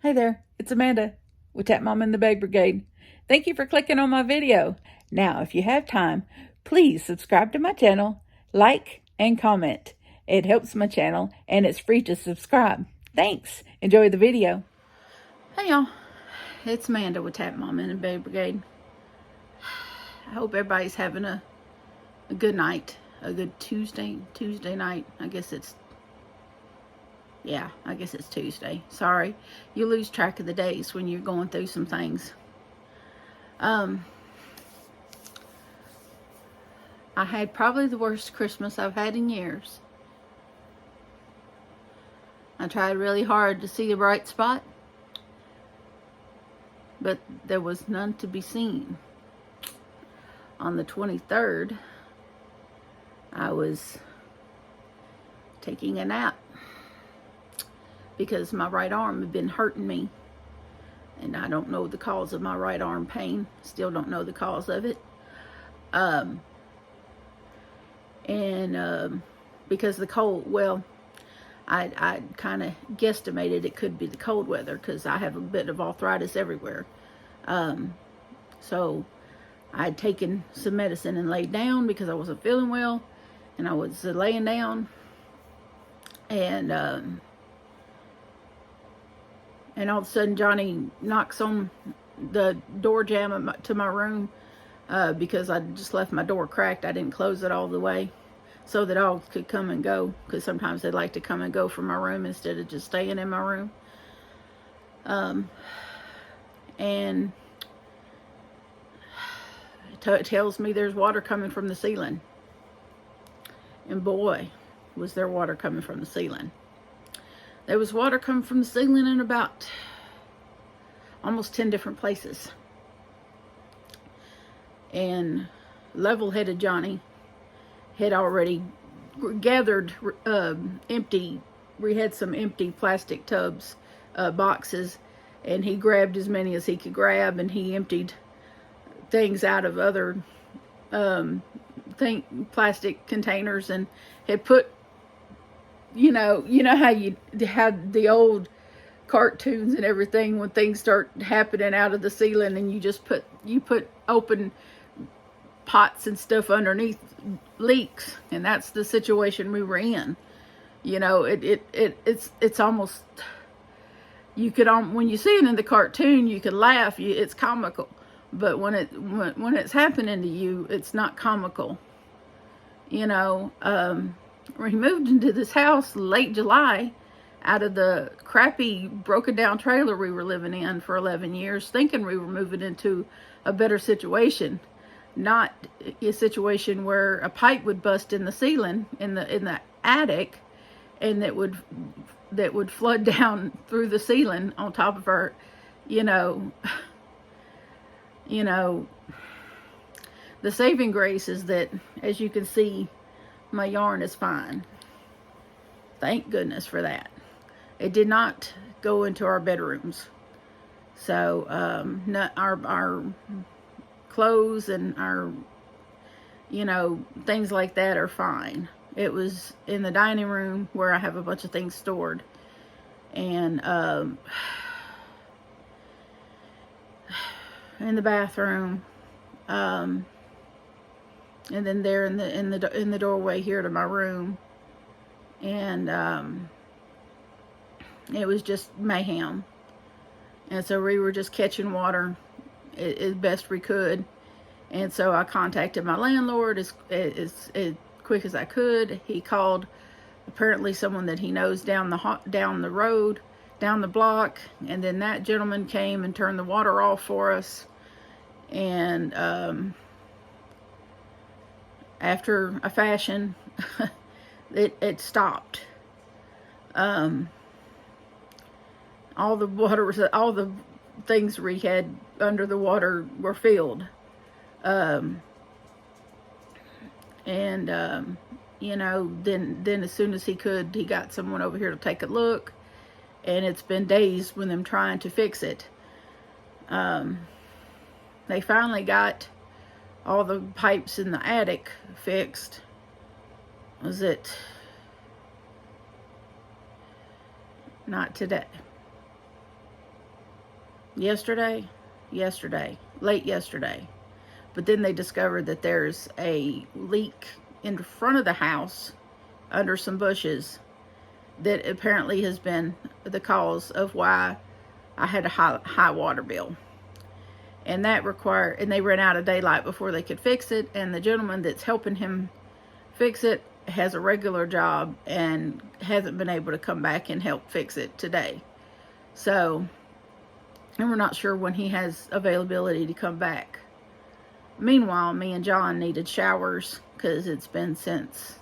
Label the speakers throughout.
Speaker 1: Hey there, it's Amanda with Tap Mom and the Babe Brigade. Thank you for clicking on my video. Now, if you have time, please subscribe to my channel, like, and comment. It helps my channel, and it's free to subscribe. Thanks. Enjoy the video. Hey y'all, it's Amanda with Tap Mom and the Babe Brigade. I hope everybody's having a good night, a good Tuesday night. I guess it's Tuesday. Sorry, you lose track of the days when you're going through some things. I had probably the worst Christmas I've had in years. I tried really hard to see a bright spot, but there was none to be seen. On the 23rd, I was taking a nap because my right arm had been hurting me, and I don't know the cause of my right arm pain. Still don't know the cause of it. Because the cold, well, I kind of guesstimated it could be the cold weather because I have a bit of arthritis everywhere. So I'd taken some medicine and laid down because I wasn't feeling well, and I was laying down, and all of a sudden Johnny knocks on the door jamb to my room because I just left my door cracked. I didn't close it all the way so the dogs could come and go, because sometimes they like to come and go from my room instead of just staying in my room. And it tells me there's water coming from the ceiling. And boy, was there water coming from the ceiling. There was water coming from the ceiling in about almost 10 different places. And level-headed Johnny had already gathered we had some empty plastic tubs, boxes, and he grabbed as many as he could grab, and he emptied things out of other plastic containers, and had put, you know how you had the old cartoons and everything when things start happening out of the ceiling, and you put open pots and stuff underneath leaks, and that's the situation we were in. It's almost, you could, when you see it in the cartoon, you could laugh. It's comical, but when it's happening to you, it's not comical. We moved into this house late July out of the crappy broken down trailer we were living in for 11 years, thinking we were moving into a better situation, not a situation where a pipe would bust in the ceiling in the attic, and that would flood down through the ceiling on top of our, the saving grace is that, as you can see, my yarn is fine. Thank goodness for that. It did not go into our bedrooms. So our clothes and our, things like that are fine. It was in the dining room where I have a bunch of things stored. And in the bathroom, and then there in the doorway here to my room, and it was just mayhem. And so we were just catching water as best we could, and so I contacted my landlord as quick as I could. He called apparently someone that he knows down the road, down the block, and then that gentleman came and turned the water off for us. And after a fashion, it stopped. All the things we had under the water were filled. Then as soon as he could, he got someone over here to take a look, and it's been days with them trying to fix it. They finally got all the pipes in the attic fixed. Was it not today? yesterday, late yesterday. But then they discovered that there's a leak in front of the house under some bushes that apparently has been the cause of why I had a high water bill. And they ran out of daylight before they could fix it. And the gentleman that's helping him fix it has a regular job and hasn't been able to come back and help fix it today. So, and we're not sure when he has availability to come back. Meanwhile, me and John needed showers because it's been since,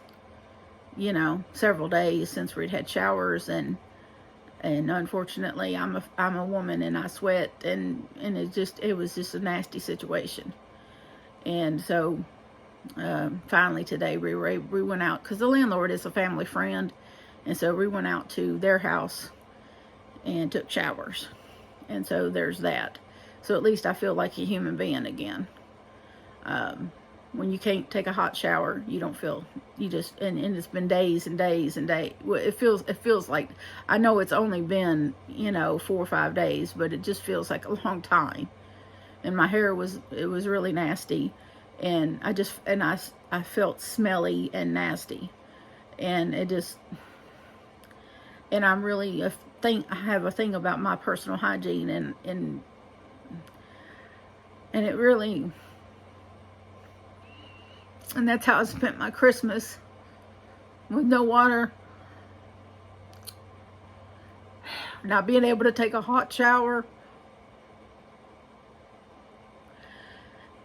Speaker 1: several days since we'd had showers, and unfortunately I'm a woman and I sweat, and it was just a nasty situation. And so finally today we went out, because the landlord is a family friend, and so we went out to their house and took showers. And so there's that. So at least I feel like a human being again. When you can't take a hot shower, you don't feel, and it's been days and days and days. Well, it feels like, I know it's only been, 4 or 5 days, but it just feels like a long time. And my hair was really nasty, and I felt smelly and nasty, and I'm really I have a thing about my personal hygiene, and it really, and that's how I spent my Christmas, with no water, not being able to take a hot shower,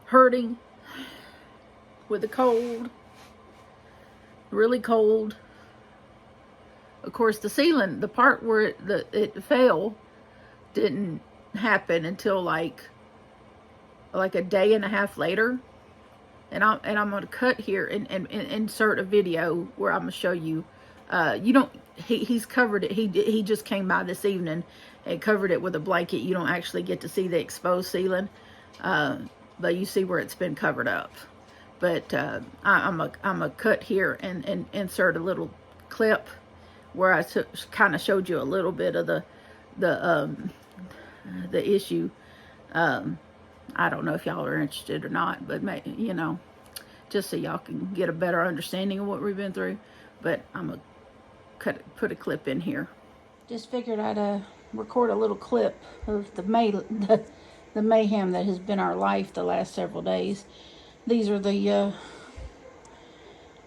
Speaker 1: hurting with the cold, really cold. Of course, the ceiling, the part where it fell, didn't happen until like a day and a half later. And I'm going to cut here and insert a video where I'm going to show you. He's covered it. He just came by this evening and covered it with a blanket. You don't actually get to see the exposed ceiling, but you see where it's been covered up. But I'm a cut here and insert a little clip where I kind of showed you a little bit of the issue. I don't know if y'all are interested or not, but just so y'all can get a better understanding of what we've been through. But I'm gonna put a clip in here. Just figured I'd record a little clip of the mayhem that has been our life the last several days. These are the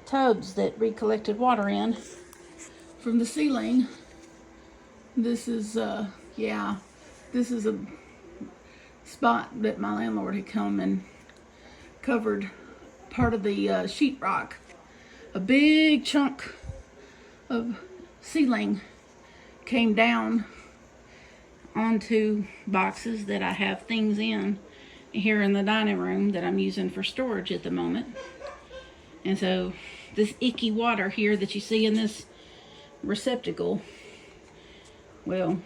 Speaker 1: tubs that we collected water in from the ceiling. This is this is a spot that my landlord had come and covered part of the sheetrock. A big chunk of ceiling came down onto boxes that I have things in here in the dining room that I'm using for storage at the moment. And so this icky water here that you see in this receptacle, well,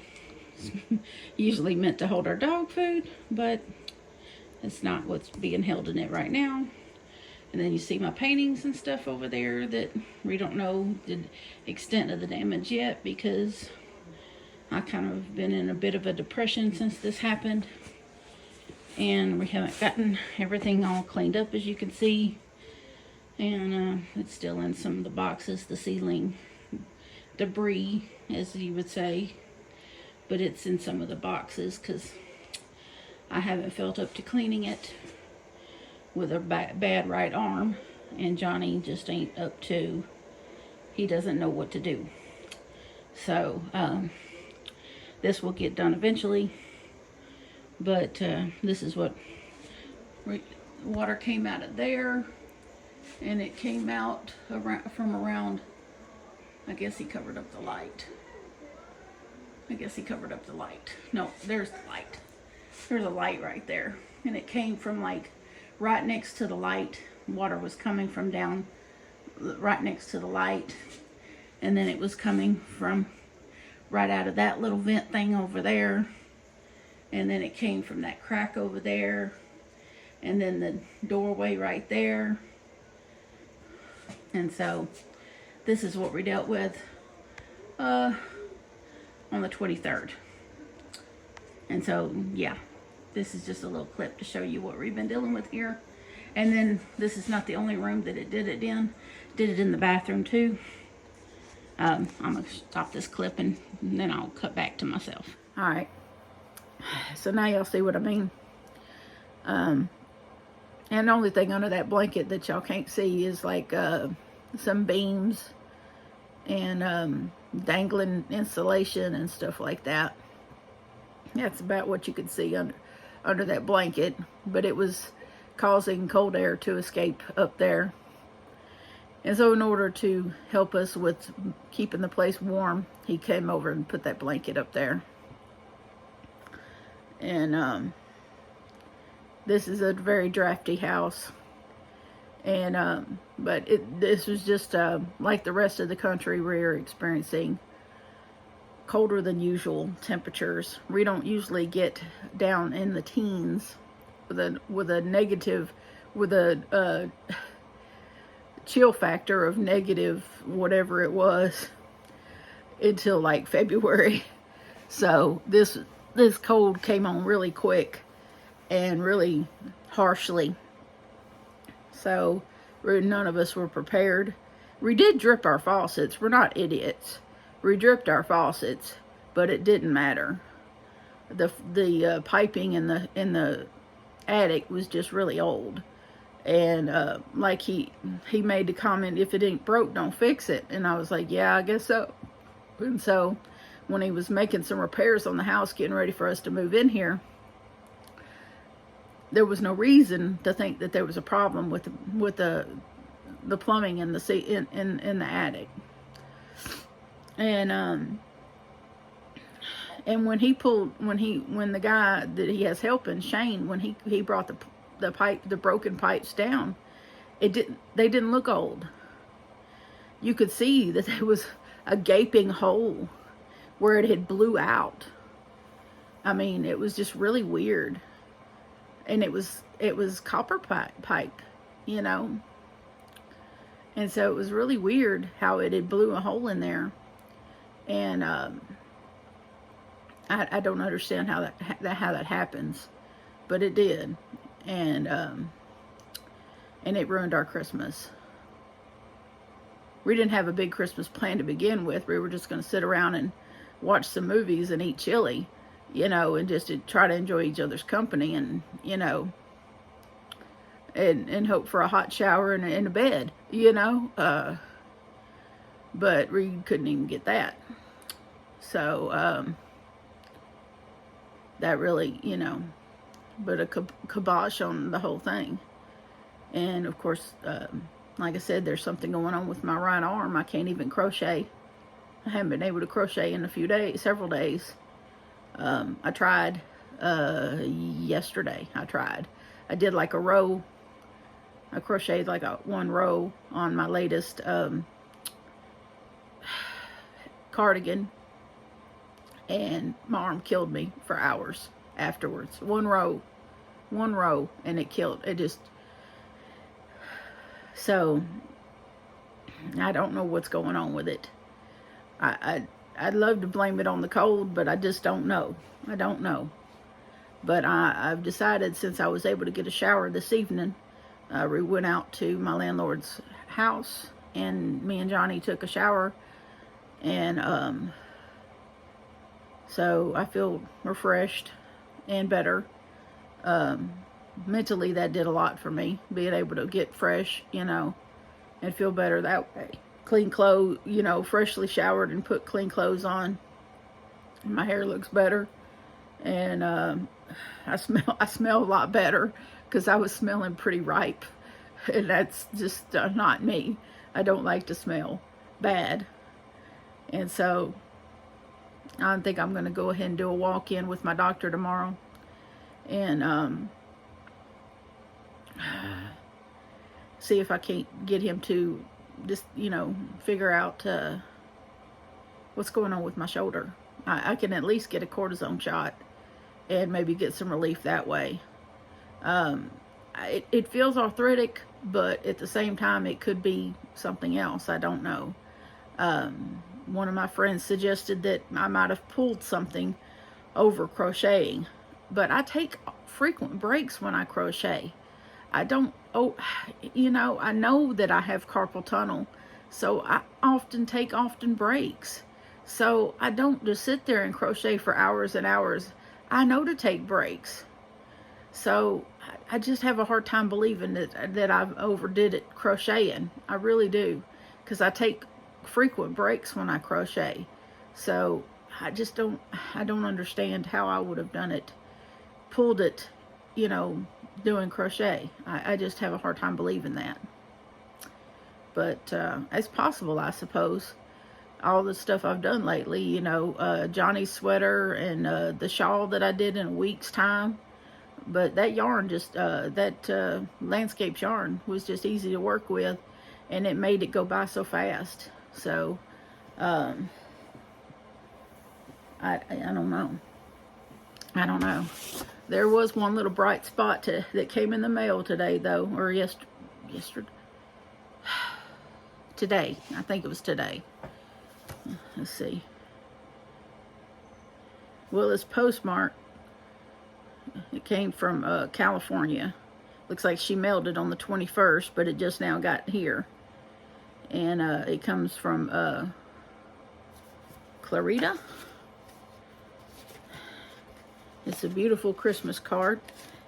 Speaker 1: it's usually meant to hold our dog food, but it's not what's being held in it right now. And then you see my paintings and stuff over there that we don't know the extent of the damage yet, because I kind of been in a bit of a depression since this happened, and we haven't gotten everything all cleaned up, as you can see. And it's still in some of the boxes, the ceiling debris, as you would say, but it's in some of the boxes because I haven't felt up to cleaning it with a bad right arm, and Johnny just ain't up to, he doesn't know what to do. So this will get done eventually, but this is what water came out of there, and it came out from around, I guess he covered up the light. No, there's the light. There's a light right there, and it came from like right next to the light. Water was coming from down right next to the light, and then it was coming from right out of that little vent thing over there, and then it came from that crack over there, and then the doorway right there. And so this is what we dealt with on the 23rd. And so, yeah, this is just a little clip to show you what we've been dealing with here. And then this is not the only room that it did it in. Did it in the bathroom too. I'm going to stop this clip and then I'll cut back to myself. All right. So now y'all see what I mean. And the only thing under that blanket that y'all can't see is like some beams and dangling insulation and stuff like that. That's about what you could see under that blanket. But it was causing cold air to escape up there. And so in order to help us with keeping the place warm, he came over and put that blanket up there. And this is a very drafty house. And but this was just like the rest of the country, we're experiencing colder than usual temperatures. We don't usually get down in the teens with a negative, with a chill factor of negative whatever it was until like February. So this cold came on really quick and really harshly. So none of us were prepared. We did drip our faucets. We're not idiots. We dripped our faucets, but it didn't matter. The piping in the attic was just really old. And like he made the comment, if it ain't broke, don't fix it. And I was like, yeah, I guess so. And so when he was making some repairs on the house, getting ready for us to move in here, there was no reason to think that there was a problem with the plumbing in the attic. And when the guy that he has helping, Shane, when he brought the broken pipes down, they didn't look old. You could see that there was a gaping hole where it had blew out. I mean, it was just really weird. And it was copper pipe, you know. And so it was really weird how it had blew a hole in there. And I don't understand how that happens, but it did. And it ruined our Christmas. We didn't have a big Christmas plan to begin with. We were just going to sit around and watch some movies and eat chili, you know, and just to try to enjoy each other's company, and, you know, and hope for a hot shower and a bed, you know. But we couldn't even get that. So that really, you know, but a kibosh on the whole thing. And of course, like I said, there's something going on with my right arm. I can't even crochet. I haven't been able to crochet in several days. I tried yesterday. I did like a row. I crocheted like one row on my latest cardigan, and my arm killed me for hours afterwards. One row, and it killed. It just, so I don't know what's going on with it. I'd love to blame it on the cold, but I just don't know. I don't know. But I've decided, since I was able to get a shower this evening, we went out to my landlord's house, and me and Johnny took a shower, and so I feel refreshed and better. Mentally, that did a lot for me, being able to get fresh, you know, and feel better that way. Clean clothes, you know, freshly showered and put clean clothes on. My hair looks better, and I smell a lot better, because I was smelling pretty ripe, and that's just not me. I don't like to smell bad, and so I think I'm going to go ahead and do a walk-in with my doctor tomorrow, and see if I can't get him to just, you know, figure out what's going on with my shoulder. I can at least get a cortisone shot and maybe get some relief that way. It feels arthritic, but at the same time, it could be something else. I don't know. One of my friends suggested that I might have pulled something over crocheting. But I take frequent breaks when I crochet. I don't, oh, I know that I have carpal tunnel, so I often take breaks. So I don't just sit there and crochet for hours and hours. I know to take breaks. So I just have a hard time believing that I've overdid it crocheting. I really do, because I take frequent breaks when I crochet. So I don't understand how I would have done it, pulled it, doing crochet. I just have a hard time believing that. But it's possible, I suppose. All the stuff I've done lately, Johnny's sweater and the shawl that I did in a week's time. But that yarn that landscape yarn was just easy to work with, and it made it go by so fast. So, I don't know. I don't know. There was one little bright spot that came in the mail today, though, or yesterday. Today. I think it was today. Let's see. Well, it's postmarked. It came from California. Looks like she mailed it on the 21st, but it just now got here. And it comes from Clarita. It's a beautiful Christmas card.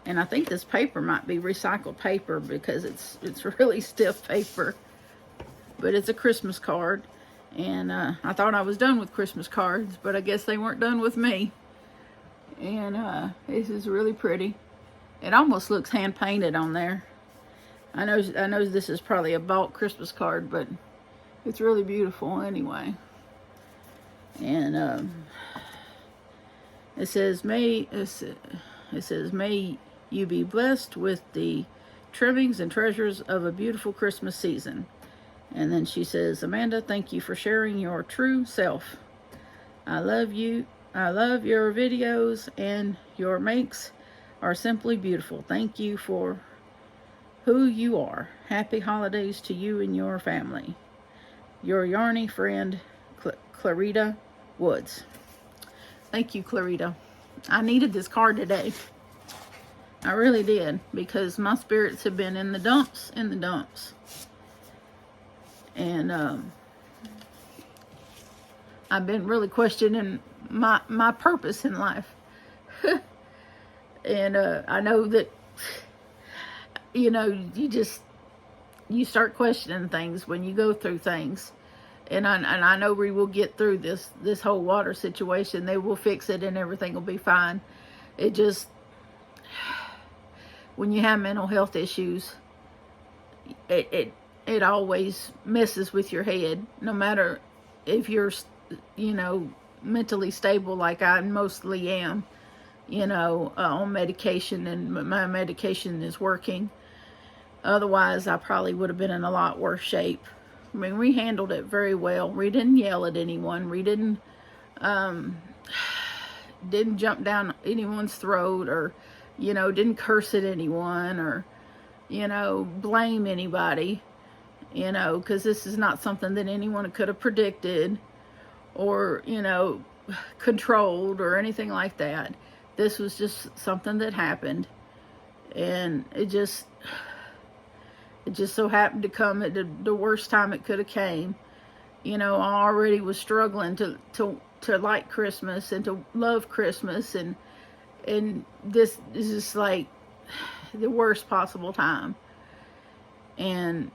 Speaker 1: And I think this paper might be recycled paper because it's really stiff paper. But it's a Christmas card. And I thought I was done with Christmas cards, but I guess they weren't done with me. And this is really pretty. It almost looks hand painted on there. I know this is probably a bought Christmas card, but it's really beautiful anyway. And it says may you be blessed with the trimmings and treasures of a beautiful Christmas season. And then she says, Amanda, thank you for sharing your true self. I love you. I love your videos, and your makes are simply beautiful. Thank you for who you are. Happy holidays to you and your family. Your yarny friend, Clarita Woods. Thank you, Clarita. I needed this card today. I really did, because my spirits have been in the dumps, And I've been really questioning my purpose in life. And I know that, you start questioning things when you go through things. And I know we will get through this whole water situation. They will fix it and everything will be fine. It just, when you have mental health issues, it always messes with your head, no matter if you're, mentally stable like I mostly am, on medication, and my medication is working. Otherwise, I probably would have been in a lot worse shape. I mean, we handled it very well. We didn't yell at anyone. We didn't jump down anyone's throat, or, didn't curse at anyone, or, blame anybody. Because this is not something that anyone could have predicted or, controlled or anything like that. This was just something that happened. And it just so happened to come at the worst time it could have came. I already was struggling to like Christmas and to love Christmas. And this is just like the worst possible time. And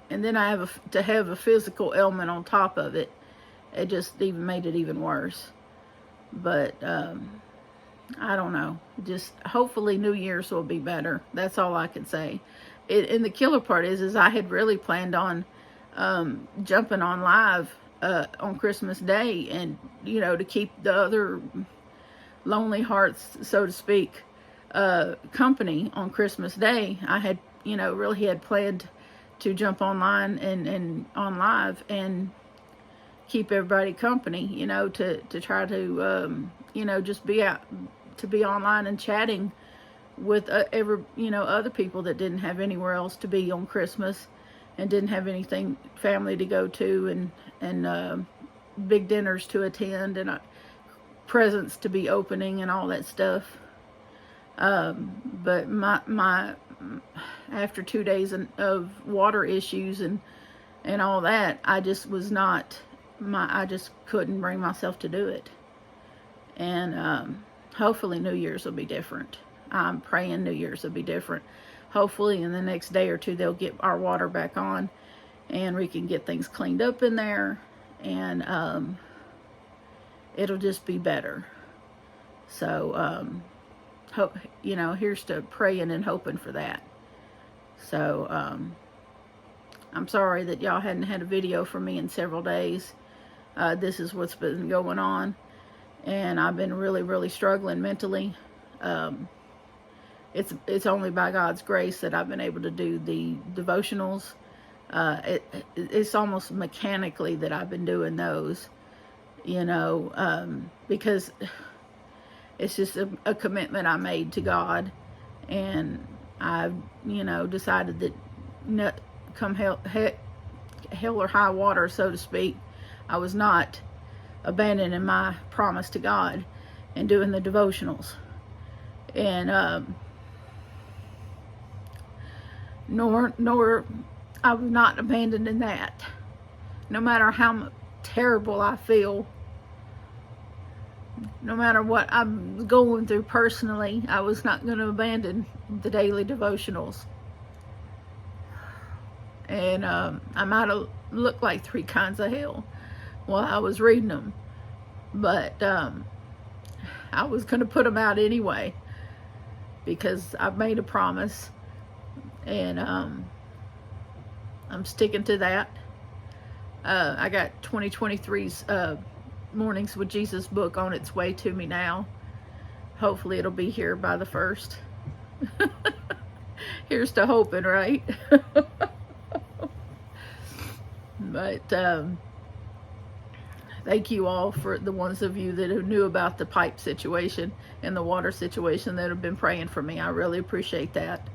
Speaker 1: then I have to have a physical ailment on top of it. It just even made it even worse. But I don't know. Just hopefully New Year's will be better. That's all I can say. And the killer part is I had really planned on jumping on live on Christmas Day, and to keep the other lonely hearts, so to speak, company on Christmas Day. I had really had planned to jump online and on live and keep everybody company, to try to, just be out, to be online and chatting with other people that didn't have anywhere else to be on Christmas and didn't have anything, family to go to, and big dinners to attend, and presents to be opening and all that stuff. But my after 2 days of water issues and all that, I just was not, I just couldn't bring myself to do it. And hopefully New Year's will be different. I'm praying New Year's will be different. Hopefully in the next day or two they'll get our water back on and we can get things cleaned up in there, and it'll just be better. So hope, here's to praying and hoping for that. So I'm sorry that y'all hadn't had a video from me in several days. This is what's been going on, and I've been really struggling mentally. It's only by God's grace that I've been able to do the devotionals. It's almost mechanically that I've been doing those, because it's just a commitment I made to God, and I've, decided that come hell or high water, so to speak, I was not abandoning my promise to God and doing the devotionals. And nor I was not abandoning that. No matter how terrible I feel, no matter what I'm going through personally, I was not going to abandon the daily devotionals. And I might have looked like 3 kinds of hell while I was reading them, but I was going to put them out anyway, because I've made a promise, and I'm sticking to that. I got 2023's Mornings with Jesus book on its way to me now. Hopefully it'll be here by the 1st. Here's to hoping, right? But thank you all, for the ones of you that knew about the pipe situation and the water situation, that have been praying for me. I really appreciate that.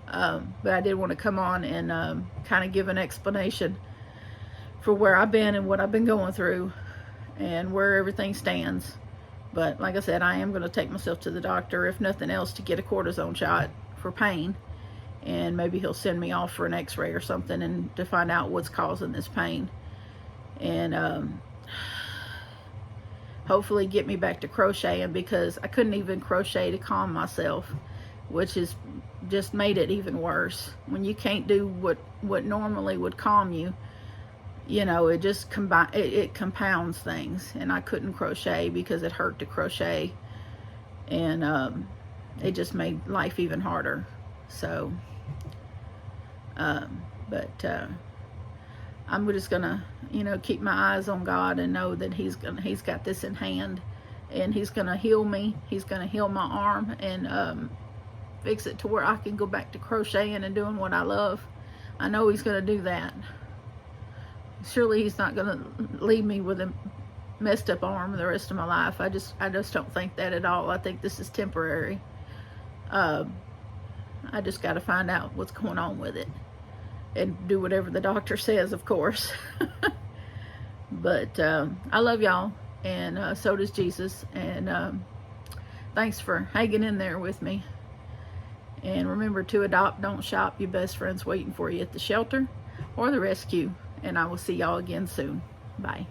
Speaker 1: But I did want to come on and kind of give an explanation for where I've been and what I've been going through and where everything stands. But like I said, I am going to take myself to the doctor, if nothing else, to get a cortisone shot for pain, and maybe he'll send me off for an x-ray or something, and to find out what's causing this pain, and hopefully get me back to crocheting, because I couldn't even crochet to calm myself, which has just made it even worse. When you can't do what normally would calm you, it just it compounds things, and I couldn't crochet because it hurt to crochet, and it just made life even harder. So but I'm just gonna keep my eyes on God and know that he's got this in hand, and he's gonna heal me. He's gonna heal my arm and fix it to where I can go back to crocheting and doing what I love. I know he's gonna do that. Surely he's not gonna leave me with a messed up arm the rest of my life. I just don't think that at all. I think this is temporary. I just got to find out what's going on with it and do whatever the doctor says, of course. But I love y'all, and so does Jesus, and thanks for hanging in there with me. And remember to adopt, don't shop. Your best friend's waiting for you at the shelter or the rescue. And I will see y'all again soon. Bye.